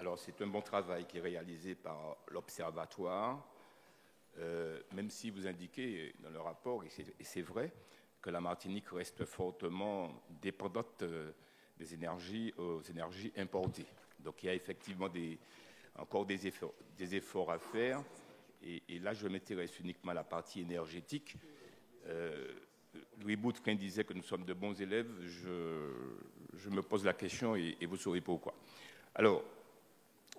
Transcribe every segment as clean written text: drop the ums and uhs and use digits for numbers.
Alors, c'est un bon travail qui est réalisé par l'Observatoire, même si vous indiquez dans le rapport, et c'est vrai, que la Martinique reste fortement dépendante aux énergies importées. Donc, il y a effectivement encore des efforts à faire. Et là, je m'intéresse uniquement à la partie énergétique. Louis Boutrin disait que nous sommes de bons élèves. Je me pose la question et vous saurez pourquoi. Alors,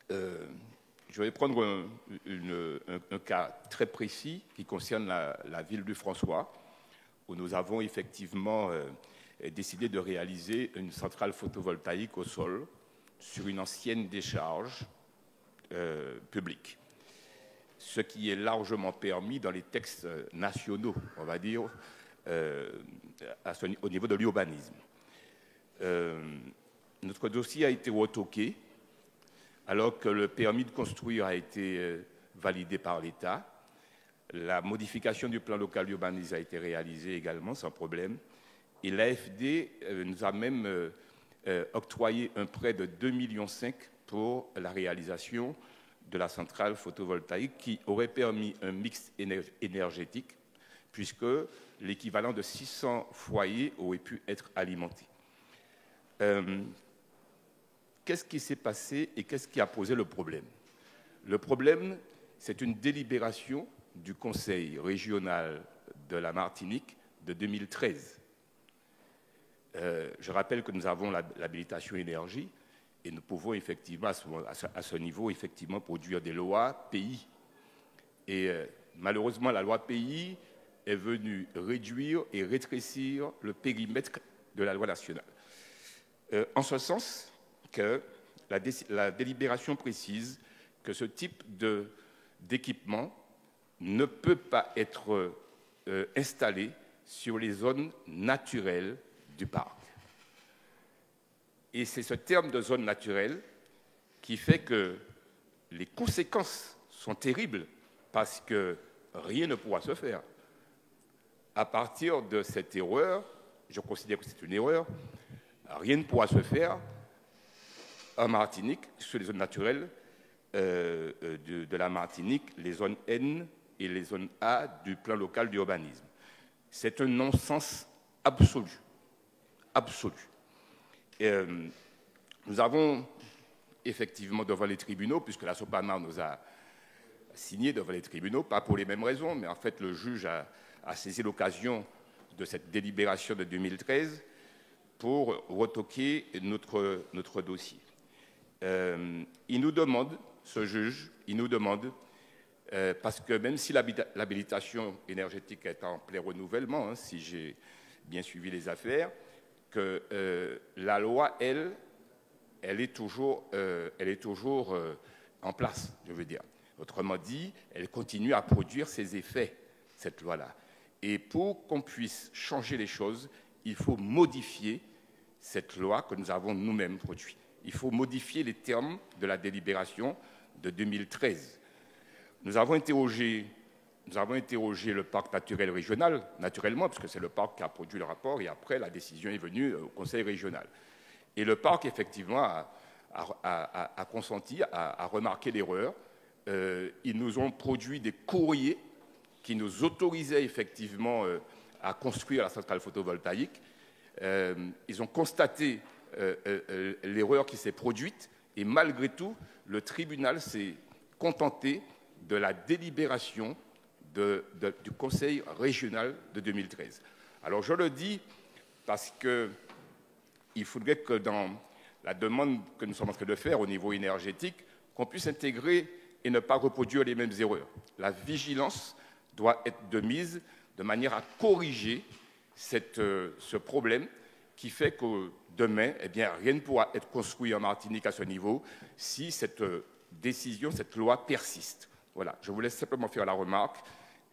je vais prendre un cas très précis qui concerne la ville du François, où nous avons effectivement décidé de réaliser une centrale photovoltaïque au sol sur une ancienne décharge publique. Ce qui est largement permis dans les textes nationaux, on va dire, au niveau de l'urbanisme. Notre dossier a été retoqué alors que le permis de construire a été validé par l'État. La modification du plan local d'urbanisme a été réalisée également sans problème. Et l'AFD nous a même octroyé un prêt de 2,5 millions pour la réalisation de la centrale photovoltaïque qui aurait permis un mix énergétique puisque l'équivalent de 600 foyers aurait pu être alimenté. Qu'est-ce qui s'est passé et qu'est-ce qui a posé le problème? Le problème, c'est une délibération du Conseil régional de la Martinique de 2013. Je rappelle que nous avons l'habilitation énergie et nous pouvons effectivement, à ce niveau, effectivement, produire des lois pays. Et malheureusement, la loi pays est venue réduire et rétrécir le périmètre de la loi nationale. En ce sens que la délibération précise que ce type d'équipement ne peut pas être installé sur les zones naturelles du parc. Et c'est ce terme de zone naturelle qui fait que les conséquences sont terribles parce que rien ne pourra se faire. À partir de cette erreur, je considère que c'est une erreur, rien ne pourra se faire en Martinique, sur les zones naturelles de la Martinique, les zones N et les zones A du plan local d'urbanisme. C'est un non-sens absolu. Absolu. Nous avons effectivement devant les tribunaux, puisque la SOPAMA nous a signé devant les tribunaux, pas pour les mêmes raisons, mais en fait le juge a saisi l'occasion de cette délibération de 2013 pour retoquer notre dossier. Il nous demande, ce juge, parce que même si l'habilitation énergétique est en plein renouvellement, hein, si j'ai bien suivi les affaires, que la loi, elle est toujours en place, je veux dire. Autrement dit, elle continue à produire ses effets, cette loi-là. Et pour qu'on puisse changer les choses, il faut modifier cette loi que nous avons nous-mêmes produite. Il faut modifier les termes de la délibération de 2013. Nous avons interrogé le parc naturel régional, naturellement, parce que c'est le parc qui a produit le rapport, et après, la décision est venue au conseil régional. Et le parc, effectivement, a consenti, a remarqué l'erreur. Ils nous ont produit des courriers qui nous autorisaient, effectivement, à construire la centrale photovoltaïque. Ils ont constaté l'erreur qui s'est produite, et malgré tout, le tribunal s'est contenté de la délibération du Conseil régional de 2013. Alors je le dis parce qu'il faudrait que dans la demande que nous sommes en train de faire au niveau énergétique, qu'on puisse intégrer et ne pas reproduire les mêmes erreurs. La vigilance doit être de mise de manière à corriger ce problème qui fait que demain, eh bien, rien ne pourra être construit en Martinique à ce niveau si cette décision, cette loi persiste. Voilà, je vous laisse simplement faire la remarque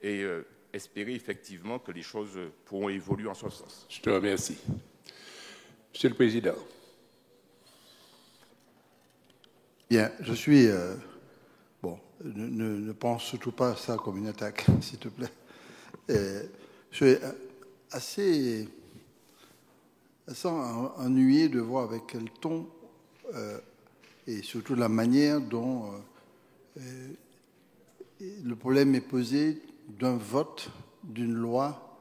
et espérer effectivement que les choses pourront évoluer en ce sens. Je te remercie. Monsieur le Président. Bien, je suis... bon, ne pense surtout pas à ça comme une attaque, s'il te plaît. Je suis assez ennuyé de voir avec quel ton et surtout la manière dont le problème est posé d'un vote d'une loi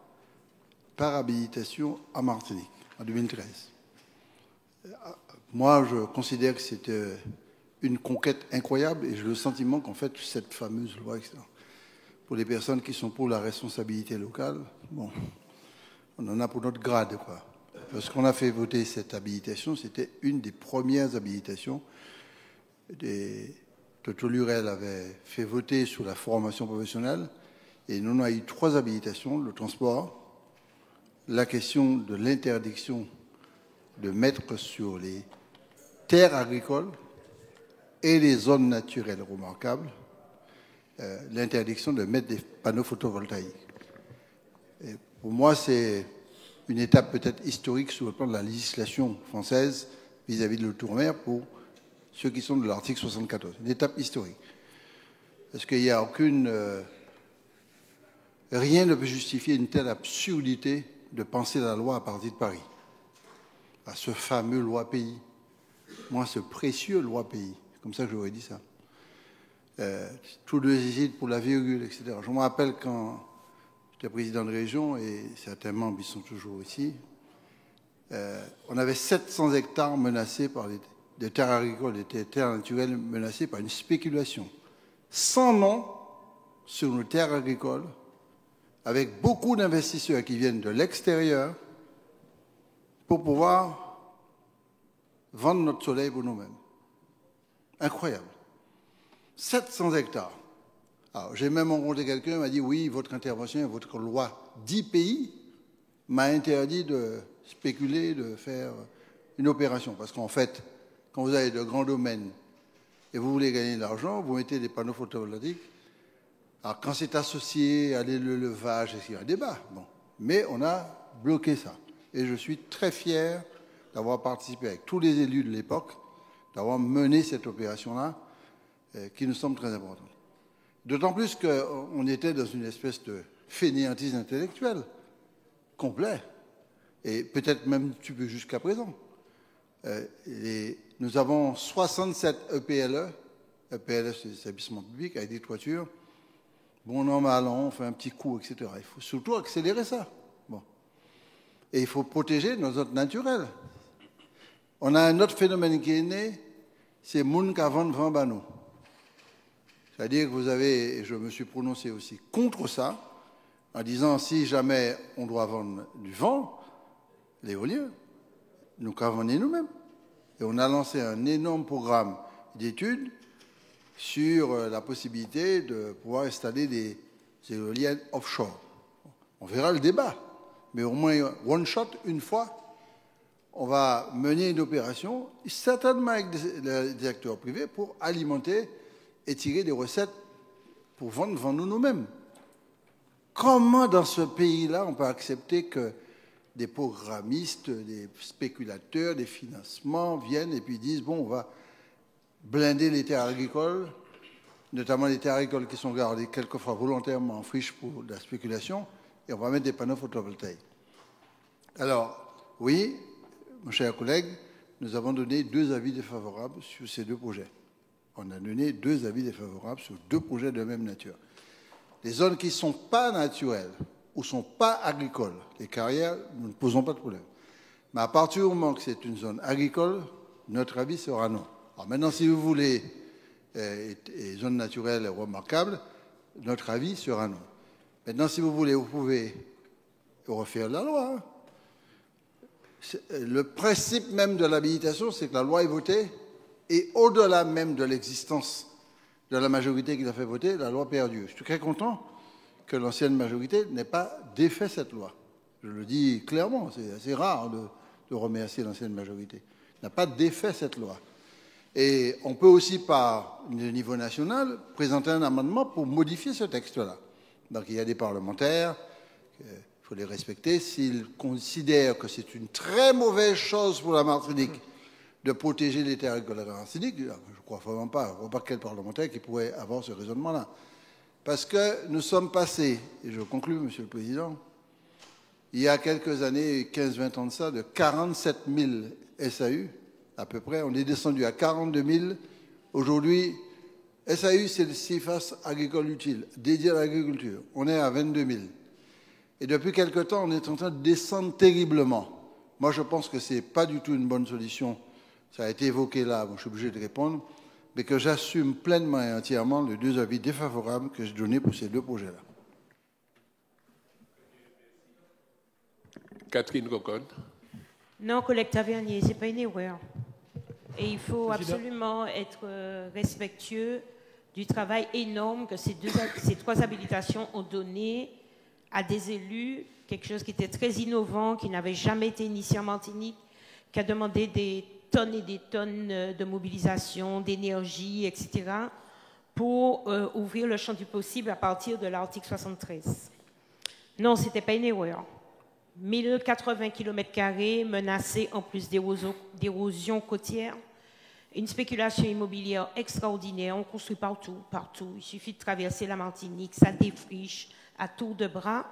par habilitation en Martinique, en 2013. Moi, je considère que c'était une conquête incroyable et j'ai le sentiment qu'en fait, cette fameuse loi, etc., pour les personnes qui sont pour la responsabilité locale, bon, on en a pour notre grade, quoi. Parce qu'on a fait voter cette habilitation, c'était une des premières habilitations. Toto Lurel avait fait voter sur la formation professionnelle et nous on a eu 3 habilitations, le transport, la question de l'interdiction de mettre sur les terres agricoles et les zones naturelles remarquables l'interdiction de mettre des panneaux photovoltaïques. Et pour moi, c'est une étape peut-être historique sur le plan de la législation française vis-à-vis de l'outre-mer pour ceux qui sont de l'article 74. Une étape historique. Parce qu'il n'y a aucune... rien ne peut justifier une telle absurdité de penser la loi à partir de Paris. À ce fameux loi pays. Moi, ce précieux loi pays. C'est comme ça que j'aurais dit ça. Tous les hésitent pour la virgule, etc. Je me rappelle quand j'étais président de région, et certains membres, ils sont toujours ici, on avait 700 hectares menacés par des terres agricoles, des terres naturelles menacées par une spéculation sans nom sur nos terres agricoles, avec beaucoup d'investisseurs qui viennent de l'extérieur pour pouvoir vendre notre soleil pour nous-mêmes. Incroyable. 700 hectares. Alors, j'ai même rencontré quelqu'un qui m'a dit, oui, votre intervention et votre loi 10 pays m'a interdit de spéculer, de faire une opération. Parce qu'en fait, quand vous avez de grands domaines et vous voulez gagner de l'argent, vous mettez des panneaux photovoltaïques. Alors, quand c'est associé à l'élevage, il y a un débat. Bon. Mais on a bloqué ça. Et je suis très fier d'avoir participé avec tous les élus de l'époque, d'avoir mené cette opération-là, qui nous semble très importante. D'autant plus qu'on était dans une espèce de fainéantisme intellectuel complet, et peut-être même jusqu'à présent. Nous avons 67 EPLE, EPLE c'est des établissements publics avec des toitures. Bon an, mal an, on fait un petit coup, etc. Il faut surtout accélérer ça. Bon. Et il faut protéger nos zones naturelles. On a un autre phénomène qui est né, c'est moun ka vend bano. C'est-à-dire que vous avez, et je me suis prononcé aussi contre ça, en disant si jamais on doit vendre du vent, l'éolien, nous qu'à vendre nous-mêmes. Et on a lancé un énorme programme d'études sur la possibilité de pouvoir installer des éoliennes offshore. On verra le débat, mais au moins one shot, une fois, on va mener une opération, certainement avec des acteurs privés, pour alimenter et tirer des recettes pour vendre nous-mêmes. Comment dans ce pays-là on peut accepter que des programmistes, des spéculateurs, des financements viennent et puis disent bon, on va blinder les terres agricoles, notamment les terres agricoles qui sont gardées quelquefois volontairement en friche pour la spéculation, et on va mettre des panneaux photovoltaïques. Alors, oui, mon cher collègue, nous avons donné 2 avis défavorables sur ces 2 projets. On a donné 2 avis défavorables sur 2 projets de même nature. Les zones qui ne sont pas naturelles ou ne sont pas agricoles, les carrières, nous ne posons pas de problème. Mais à partir du moment que c'est une zone agricole, notre avis sera non. Alors maintenant, si vous voulez les zones naturelles remarquables, notre avis sera non. Maintenant, si vous voulez, vous pouvez refaire la loi. Hein. Le principe même de l'habilitation, c'est que la loi est votée, et au-delà même de l'existence de la majorité qui l'a fait voter, la loi perdure. Je suis très content que l'ancienne majorité n'ait pas défait cette loi. Je le dis clairement, c'est assez rare de remercier l'ancienne majorité. N'a pas défait cette loi. Et on peut aussi, par le niveau national, présenter un amendement pour modifier ce texte-là. Donc il y a des parlementaires, il faut les respecter. S'ils considèrent que c'est une très mauvaise chose pour la Martinique de protéger les terres agricoles de la Martinique, je ne crois vraiment pas. Je ne vois pas quel parlementaire qui pourrait avoir ce raisonnement-là. Parce que nous sommes passés, et je conclue, Monsieur le Président, il y a quelques années, 15-20 ans de ça, de 47 000 SAU à peu près. On est descendu à 42 000. Aujourd'hui, SAU, c'est le CIFAS agricole utile, dédié à l'agriculture. On est à 22 000. Et depuis quelque temps, on est en train de descendre terriblement. Moi, je pense que ce n'est pas du tout une bonne solution. Ça a été évoqué là, bon, je suis obligé de répondre, mais que j'assume pleinement et entièrement les deux avis défavorables que j'ai donnés pour ces deux projets-là. Catherine Cocon. Non, collègue Tavernier, ce n'est pas une erreur. Et il faut absolument être respectueux du travail énorme que ces trois habilitations ont donné à des élus, quelque chose qui était très innovant, qui n'avait jamais été initié en Martinique, qui a demandé des tonnes et des tonnes de mobilisation, d'énergie, etc., pour ouvrir le champ du possible à partir de l'article 73. Non, ce n'était pas une erreur. 1080 km² menacés en plus d'érosion côtière, une spéculation immobilière extraordinaire, on construit partout, partout. Il suffit de traverser la Martinique, ça défriche à tour de bras.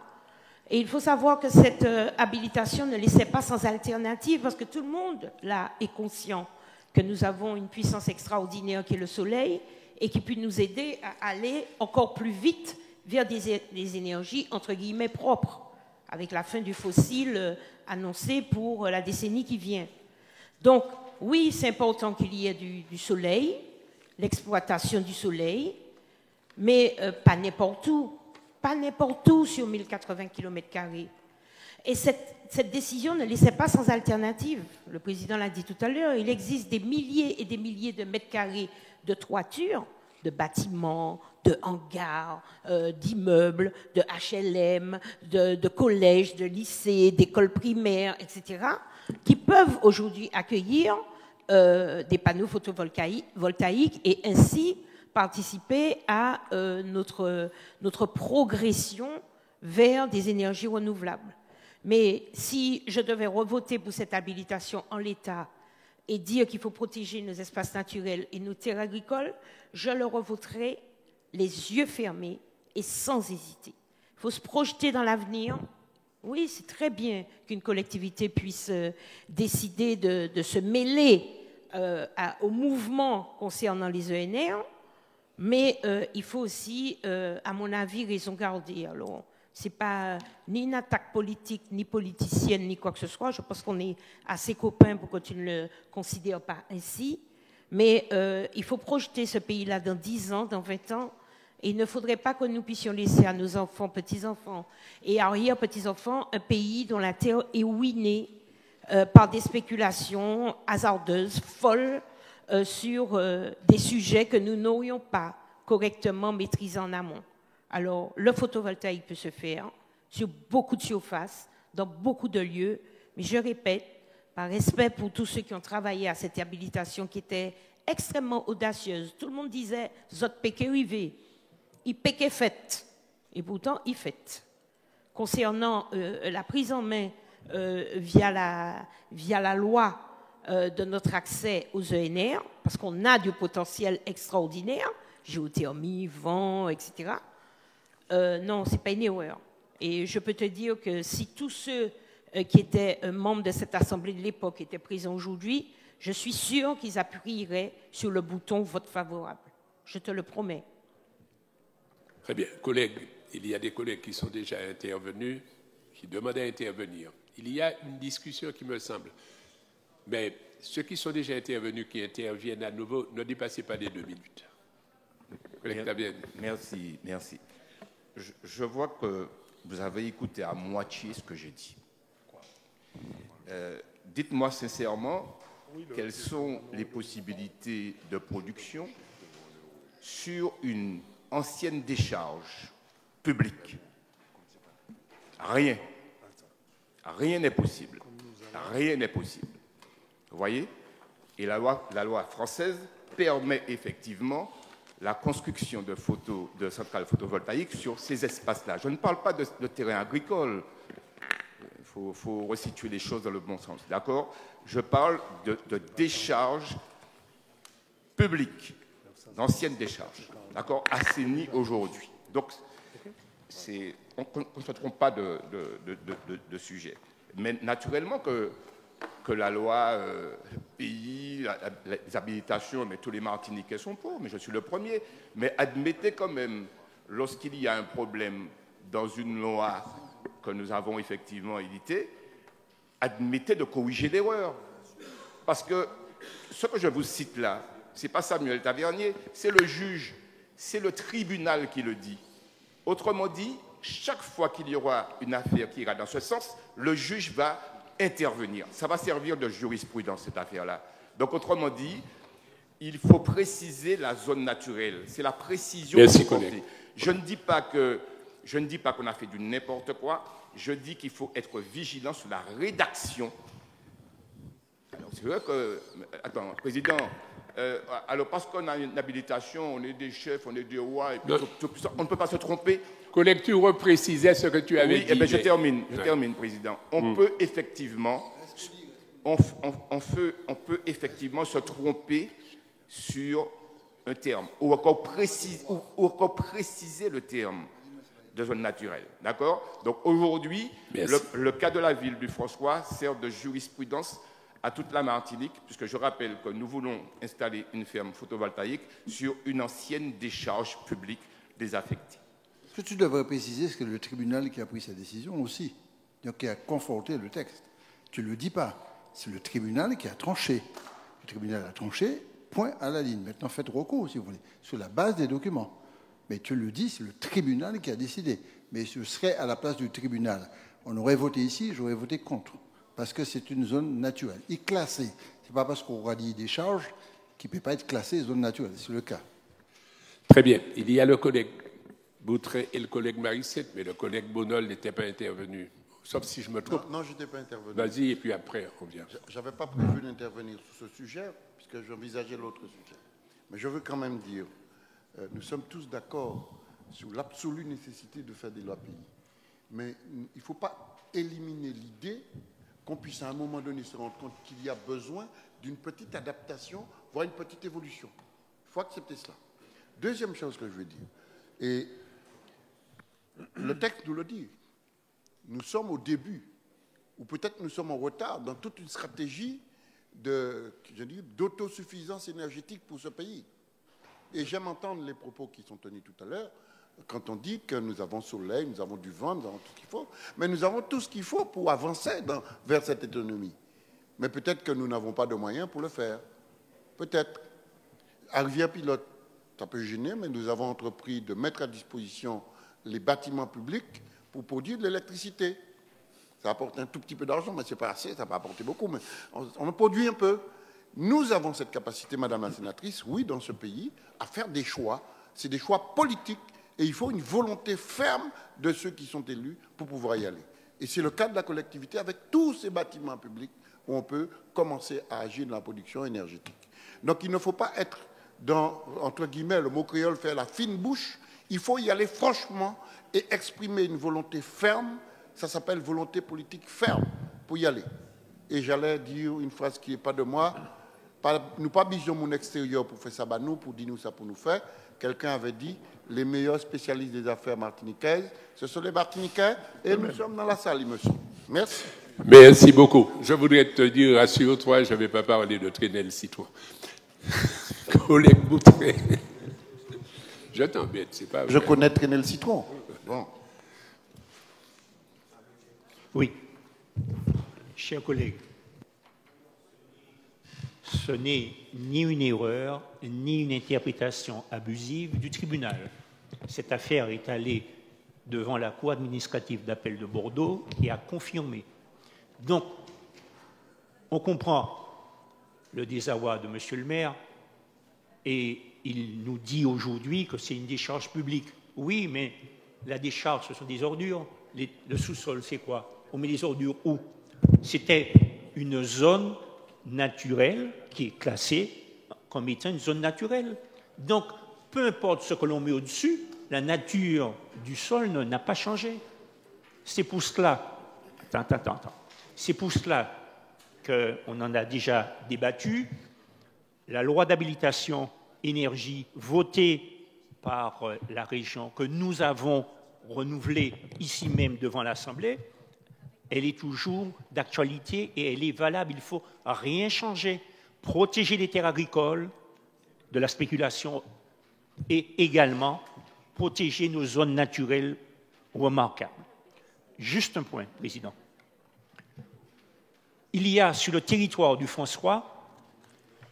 Et il faut savoir que cette habilitation ne laissait pas sans alternative, parce que tout le monde, là, est conscient que nous avons une puissance extraordinaire qui est le soleil, et qui peut nous aider à aller encore plus vite vers des énergies, entre guillemets, propres, avec la fin du fossile annoncée pour la décennie qui vient. Donc, oui, c'est important qu'il y ait du soleil, l'exploitation du soleil, mais pas n'importe où. Pas n'importe où sur 1080 km². Et cette décision ne laissait pas sans alternative. Le président l'a dit tout à l'heure, il existe des milliers et des milliers de mètres carrés de toiture, de bâtiments, de hangars, d'immeubles, de HLM, de collèges, de lycées, d'écoles primaires, etc., qui peuvent aujourd'hui accueillir des panneaux photovoltaïques et ainsi participer à notre progression vers des énergies renouvelables. Mais si je devais revoter pour cette habilitation en l'état et dire qu'il faut protéger nos espaces naturels et nos terres agricoles, je le revoterai les yeux fermés et sans hésiter. Il faut se projeter dans l'avenir. Oui, c'est très bien qu'une collectivité puisse décider de se mêler au mouvement concernant les ENR, mais il faut aussi, à mon avis, raison garder. Alors, ce n'est pas ni une attaque politique, ni politicienne, ni quoi que ce soit. Je pense qu'on est assez copains pour que tu ne le considères pas ainsi. Mais il faut projeter ce pays-là dans 10 ans, dans 20 ans. Et il ne faudrait pas que nous puissions laisser à nos enfants, petits-enfants et arrière-petits-enfants un pays dont la terre est ruinée par des spéculations hasardeuses, folles, sur des sujets que nous n'aurions pas correctement maîtrisés en amont. Alors, le photovoltaïque peut se faire sur beaucoup de surfaces, dans beaucoup de lieux, mais je répète, par respect pour tous ceux qui ont travaillé à cette habilitation qui était extrêmement audacieuse. Tout le monde disait « Zot péké rivé », il péké fait, et pourtant il fait. Concernant la prise en main via la loi de notre accès aux ENR, parce qu'on a du potentiel extraordinaire, géothermie, vent, etc., non, ce n'est pas une erreur. Et je peux te dire que si tous ceux qui étaient membres de cette assemblée de l'époque étaient présents aujourd'hui, je suis sûr qu'ils appuieraient sur le bouton vote favorable. Je te le promets. Très bien. Collègues, il y a des collègues qui sont déjà intervenus, qui demandent à intervenir. Il y a une discussion qui me semble. Mais ceux qui sont déjà intervenus, qui interviennent à nouveau, ne dépassez pas les 2 minutes. Merci, merci. Je vois que vous avez écouté à moitié ce que j'ai dit. Dites-moi sincèrement, quelles sont les possibilités de production sur une ancienne décharge publique? Rien. Rien n'est possible. Rien n'est possible. Vous voyez? Et la loi française permet effectivement la construction de centrales photovoltaïques sur ces espaces-là. Je ne parle pas de terrain agricole. Il faut resituer les choses dans le bon sens. D'accord? Je parle de décharges publiques, d'anciennes décharges, d'accord, assainies aujourd'hui. Donc, on ne se trompe pas de sujet. Mais naturellement que que la loi pays, les habilitations, mais tous les Martiniquais sont pour, mais je suis le premier. Mais admettez quand même, lorsqu'il y a un problème dans une loi que nous avons effectivement éditée, admettez de corriger l'erreur. Parce que ce que je vous cite là, ce n'est pas Samuel Tavernier, c'est le juge, c'est le tribunal qui le dit. Autrement dit, chaque fois qu'il y aura une affaire qui ira dans ce sens, le juge va intervenir. Ça va servir de jurisprudence, cette affaire-là. Donc, autrement dit, il faut préciser la zone naturelle. C'est la précision qu'il faut porter. Je ne dis pas qu'on a fait du n'importe quoi. Je dis qu'il faut être vigilant sur la rédaction. Alors, c'est vrai que... Attends, Président, alors parce qu'on a une habilitation, on est des chefs, on est des rois, et puis tout ça, on ne peut pas se tromper. Collègue, tu reprécisais ce que tu avais dit. Oui, je termine, Président. On peut effectivement... On peut effectivement se tromper sur un terme, ou encore préciser le terme de zone naturelle. D'accord? Donc aujourd'hui, le cas de la ville du François sert de jurisprudence à toute la Martinique, puisque je rappelle que nous voulons installer une ferme photovoltaïque sur une ancienne décharge publique désaffectée. Ce que tu devrais préciser, c'est que le tribunal qui a pris sa décision aussi, donc qui a conforté le texte. Tu ne le dis pas. C'est le tribunal qui a tranché. Le tribunal a tranché, point à la ligne. Maintenant, faites recours, si vous voulez, sur la base des documents. Mais tu le dis, c'est le tribunal qui a décidé. Mais ce serait à la place du tribunal. On aurait voté ici, j'aurais voté contre. Parce que c'est une zone naturelle. Et classée. Ce n'est pas parce qu'on aura dit des charges qu'il ne peut pas être classé zone naturelle. C'est le cas. Très bien. Il y a le collègue Boutret et le collègue Marissette, mais le collègue Bonol n'était pas intervenu. Sauf si je me trompe. Non, je n'étais pas intervenu. Vas-y, et puis après, on vient. Je n'avais pas prévu d'intervenir sur ce sujet, puisque j'envisageais l'autre sujet. Mais je veux quand même dire, nous sommes tous d'accord sur l'absolue nécessité de faire des lois pays. Mais il ne faut pas éliminer l'idée qu'on puisse à un moment donné se rendre compte qu'il y a besoin d'une petite adaptation, voire une petite évolution. Il faut accepter cela. Deuxième chose que je veux dire, et le texte nous le dit, nous sommes au début, ou peut-être nous sommes en retard dans toute une stratégie d'autosuffisance énergétique pour ce pays. Et j'aime entendre les propos qui sont tenus tout à l'heure, quand on dit que nous avons soleil, nous avons du vent, nous avons tout ce qu'il faut, mais nous avons tout ce qu'il faut pour avancer vers cette autonomie. Mais peut-être que nous n'avons pas de moyens pour le faire. Peut-être. À Rivière-Pilote, ça peut gêner, mais nous avons entrepris de mettre à disposition les bâtiments publics pour produire de l'électricité. Ça apporte un tout petit peu d'argent, mais ce n'est pas assez, ça va apporter beaucoup, mais on en produit un peu. Nous avons cette capacité, Madame la Sénatrice, oui, dans ce pays, à faire des choix. C'est des choix politiques et il faut une volonté ferme de ceux qui sont élus pour pouvoir y aller. Et c'est le cas de la collectivité avec tous ces bâtiments publics où on peut commencer à agir dans la production énergétique. Donc il ne faut pas être dans, entre guillemets, le mot créole faire la fine bouche, il faut y aller franchement et exprimer une volonté ferme, ça s'appelle volonté politique ferme, pour y aller. Et j'allais dire une phrase qui n'est pas de moi, nous pas besoin de mon extérieur pour faire ça, bah nous, pour dire nous ça pour nous faire. Quelqu'un avait dit, les meilleurs spécialistes des affaires martiniquaises, ce sont les Martiniquais, et nous sommes dans la salle, il me semble. Merci. Merci beaucoup. Je voudrais te dire, rassure-toi, je ne vais pas parler de traîner le citron. Collègue Boutret. Je t'embête, c'est pas vrai. Je connais traîner le citron. Bon. Oui. Chers collègues, ce n'est ni une erreur, ni une interprétation abusive du tribunal. Cette affaire est allée devant la Cour administrative d'appel de Bordeaux qui a confirmé. Donc, on comprend le désarroi de M. le maire et il nous dit aujourd'hui que c'est une décharge publique. Oui, mais la décharge, ce sont des ordures. Le sous-sol, c'est quoi? On met les ordures où? C'était une zone naturelle qui est classée comme étant une zone naturelle. Donc, peu importe ce que l'on met au-dessus, la nature du sol n'a pas changé. C'est pour cela, c'est pour cela qu'on en a déjà débattu. La loi d'habilitation énergie votée par la région, que nous avons renouvelée ici même devant l'Assemblée, elle est toujours d'actualité et elle est valable. Il ne faut rien changer. Protéger les terres agricoles de la spéculation et également protéger nos zones naturelles remarquables. Juste un point, Président. Il y a sur le territoire du François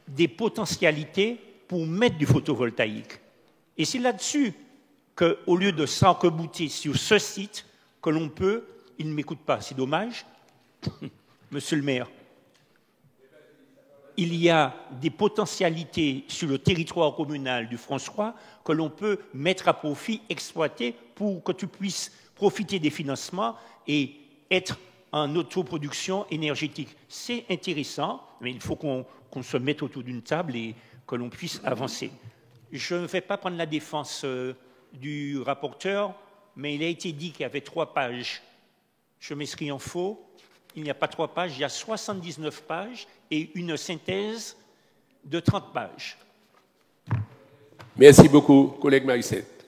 des potentialités pour mettre du photovoltaïque. Et c'est là-dessus qu'au lieu de s'arc-bouter sur ce site, que l'on peut, il ne m'écoute pas, c'est dommage, Monsieur le maire, il y a des potentialités sur le territoire communal du François que l'on peut mettre à profit, exploiter pour que tu puisses profiter des financements et être en autoproduction énergétique. C'est intéressant, mais il faut qu'on se mette autour d'une table et que l'on puisse avancer. Je ne vais pas prendre la défense du rapporteur, mais il a été dit qu'il y avait 3 pages. Je m'inscris en faux. Il n'y a pas 3 pages, il y a 79 pages et une synthèse de 30 pages. Merci beaucoup, collègue Marissette.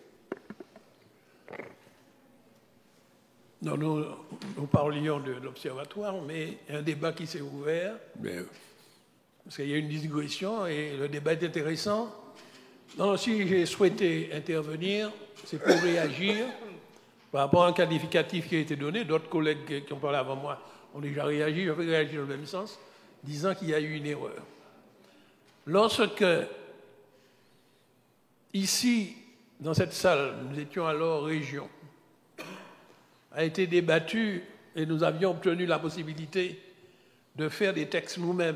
Non, nous parlions de l'observatoire, mais un débat qui s'est ouvert, parce qu'il y a une digression et le débat est intéressant. Non, si j'ai souhaité intervenir, c'est pour réagir par rapport à un qualificatif qui a été donné. D'autres collègues qui ont parlé avant moi ont déjà réagi, je vais réagir dans le même sens, disant qu'il y a eu une erreur. Lorsque, ici, dans cette salle, nous étions alors région, a été débattu et nous avions obtenu la possibilité de faire des textes nous-mêmes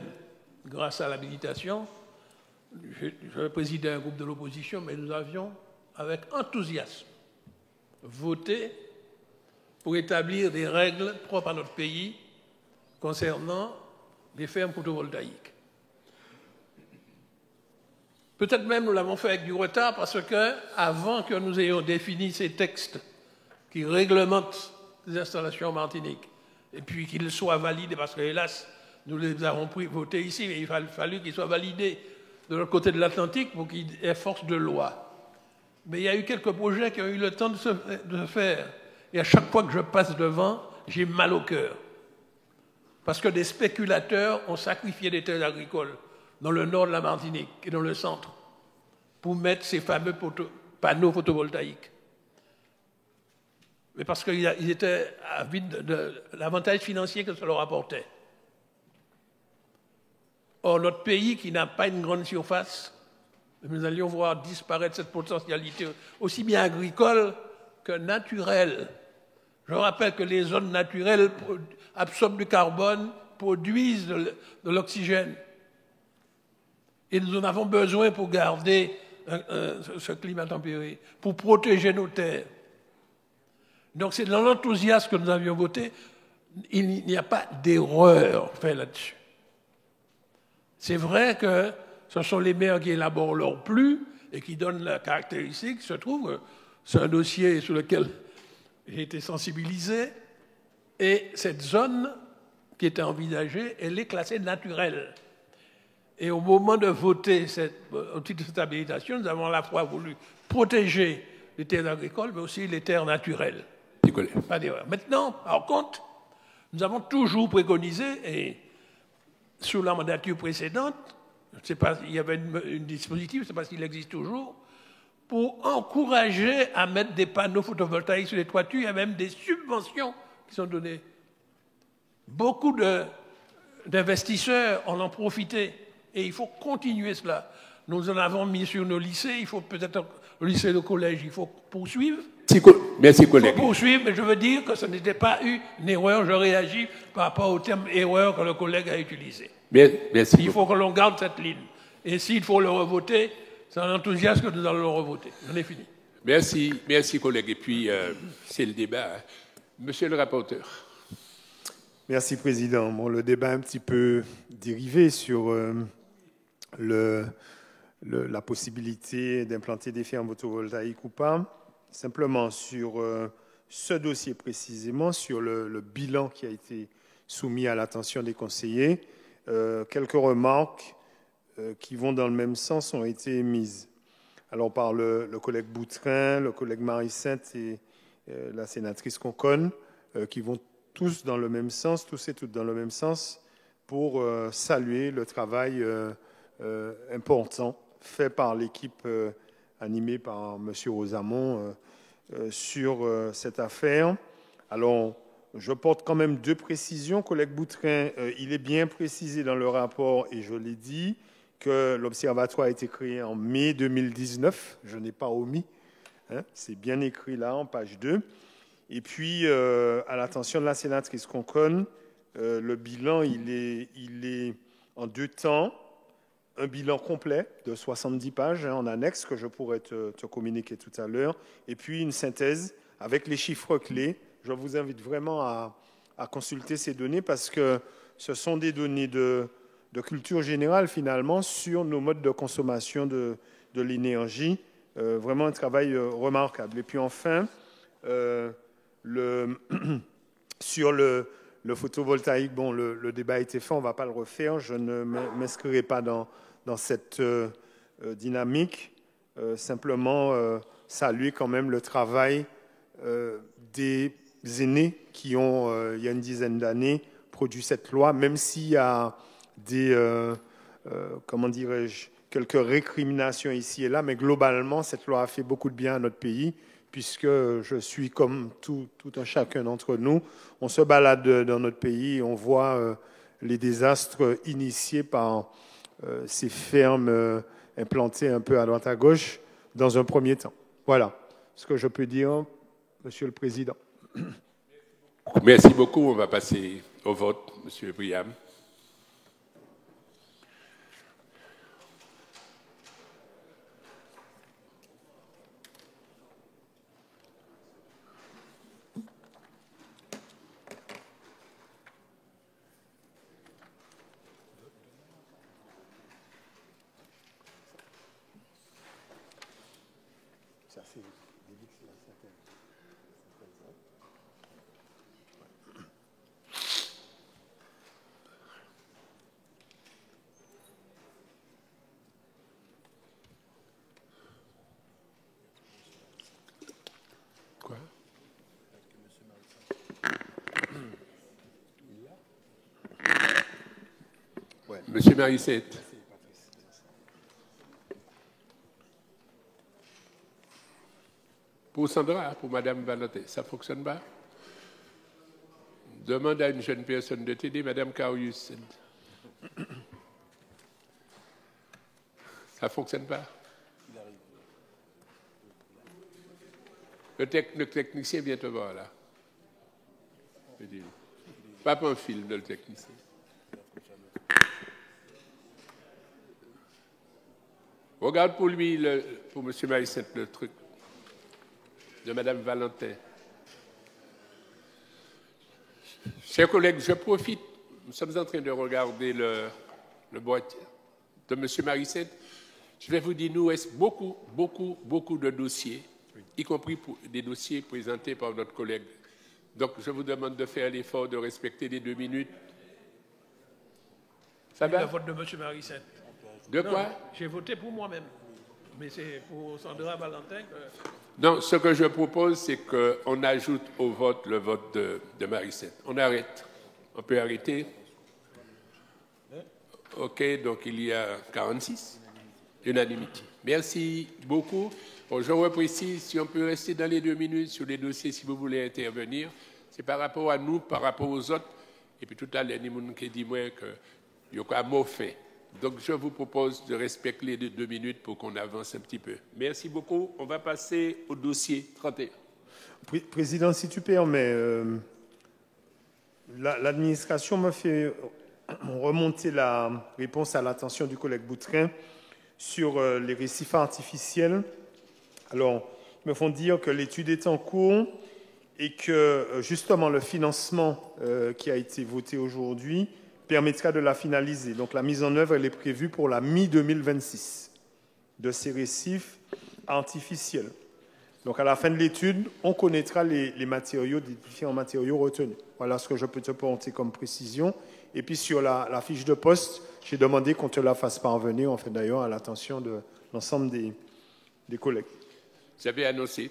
grâce à l'habilitation. Je présidais un groupe de l'opposition, mais nous avions, avec enthousiasme, voté pour établir des règles propres à notre pays concernant les fermes photovoltaïques. Peut-être même nous l'avons fait avec du retard parce que, avant que nous ayons défini ces textes qui réglementent les installations en Martinique, et puis qu'ils soient validés, parce que hélas, nous les avons votés ici, mais il a fallu qu'ils soient validés de l'autre côté de l'Atlantique pour qu'ils aient force de loi. Mais il y a eu quelques projets qui ont eu le temps de se faire. Et à chaque fois que je passe devant, j'ai mal au cœur. Parce que des spéculateurs ont sacrifié des terres agricoles dans le nord de la Martinique et dans le centre pour mettre ces fameux panneaux photovoltaïques. Mais parce qu'ils étaient avides de l'avantage financier que ça leur apportait. Or, notre pays, qui n'a pas une grande surface, nous allions voir disparaître cette potentialité aussi bien agricole que naturelle. Je rappelle que les zones naturelles absorbent du carbone, produisent de l'oxygène. Et nous en avons besoin pour garder ce climat tempéré, pour protéger nos terres. Donc c'est dans l'enthousiasme que nous avions voté. Il n'y a pas d'erreur faite là-dessus. C'est vrai que ce sont les maires qui élaborent leur plus et qui donnent la caractéristique. Se trouve, c'est un dossier sur lequel j'ai été sensibilisé. Et cette zone qui était envisagée, elle est classée naturelle. Et au moment de voter au titre de cette habilitation, nous avons à la fois voulu protéger les terres agricoles, mais aussi les terres naturelles. Pas d'erreur. Maintenant, par contre, nous avons toujours préconisé, et sous la mandature précédente, je ne sais pas, il y avait un dispositif, je ne sais pas s'il existe toujours, pour encourager à mettre des panneaux photovoltaïques sur les toitures. Il y a même des subventions qui sont données. Beaucoup d'investisseurs en ont profité et il faut continuer cela. Nous en avons mis sur nos lycées, il faut peut-être au lycée, au collège, il faut poursuivre. Merci, collègue. Il faut poursuivre, mais je veux dire que ce n'était pas une erreur. Je réagis par rapport au terme erreur que le collègue a utilisé. Merci. Il faut que l'on garde cette ligne. Et s'il faut le revoter, c'est un enthousiasme que nous allons le revoter. J'en ai fini. Merci, collègue. Et puis, c'est le débat. Monsieur le rapporteur. Merci, Président. Bon, le débat est un petit peu dérivé sur la possibilité d'implanter des fermes photovoltaïques ou pas. Simplement sur ce dossier précisément, sur le bilan qui a été soumis à l'attention des conseillers, quelques remarques qui vont dans le même sens ont été émises. Alors par le collègue Boutrin, le collègue Marissette et la sénatrice Conconne, qui vont tous dans le même sens, tous et toutes dans le même sens, pour saluer le travail important fait par l'équipe animée par M. Rosamond sur cette affaire. Alors, je porte quand même 2 précisions. Collègue Boutrin, il est bien précisé dans le rapport, et je l'ai dit, que l'Observatoire a été créé en mai 2019. Je n'ai pas omis. Hein, c'est bien écrit là, en page 2. Et puis, à l'attention de la sénatrice Conconne, le bilan, il est en 2 temps. Un bilan complet de 70 pages en annexe que je pourrais te communiquer tout à l'heure. Et puis, une synthèse avec les chiffres clés. Je vous invite vraiment à consulter ces données parce que ce sont des données de culture générale, finalement, sur nos modes de consommation de l'énergie. Vraiment un travail remarquable. Et puis enfin, sur le photovoltaïque, bon, le débat a été fait, on ne va pas le refaire. Je ne m'inscrirai pas dans cette dynamique. Simplement saluer quand même le travail des aînés qui ont, il y a une dizaine d'années, produit cette loi, même s'il y a des, comment dirais-je, quelques récriminations ici et là, mais globalement, cette loi a fait beaucoup de bien à notre pays, puisque je suis comme tout un chacun d'entre nous. On se balade dans notre pays et on voit les désastres initiés par ces fermes implantées un peu à droite à gauche dans un premier temps. Voilà ce que je peux dire, Monsieur le Président. Merci beaucoup. On va passer au vote, Monsieur Briam. Monsieur Marissette. Pour Sandra, pour Madame Valentin, ça ne fonctionne pas? Demande à une jeune personne de t'aider, Madame Carius. Ça ne fonctionne pas? Le technicien vient te voir là. Pas un film de le technicien. Regarde pour lui, pour M. Marissette, le truc de Mme Valentin. Chers collègues, je profite, nous sommes en train de regarder le boîtier de M. Marissette. Je vais vous dire, nous reste beaucoup de dossiers, y compris des dossiers présentés par notre collègue. Donc, je vous demande de faire l'effort de respecter les 2 minutes. Ça va? Le vote de M. Marissette. De quoi? J'ai voté pour moi-même. Mais c'est pour Sandra Valentin que... Non, ce que je propose, c'est qu'on ajoute au vote le vote de Marissette. On arrête. On peut arrêter. OK, donc il y a 46. Unanimité. Merci beaucoup. Bon, je reprécise, si on peut rester dans les 2 minutes sur les dossiers, si vous voulez intervenir, c'est par rapport à nous, par rapport aux autres. Et puis tout à l'heure, il y a des gens qui disent qu'il y a un mot fait. Donc, je vous propose de respecter les 2 minutes pour qu'on avance un petit peu. Merci beaucoup. On va passer au dossier 31. Président, si tu permets, l'administration m'a fait remonter la réponse à l'attention du collègue Boutrin sur les récifs artificiels. Alors, ils me font dire que l'étude est en cours et que, justement, le financement qui a été voté aujourd'hui permettra de la finaliser. Donc la mise en œuvre, elle est prévue pour la mi-2026 de ces récifs artificiels. Donc à la fin de l'étude, on connaîtra les matériaux, les différents matériaux retenus. Voilà ce que je peux te porter comme précision. Et puis sur la fiche de poste, j'ai demandé qu'on te la fasse parvenir, en fait d'ailleurs, à l'attention de l'ensemble des collègues. Vous avez annoncé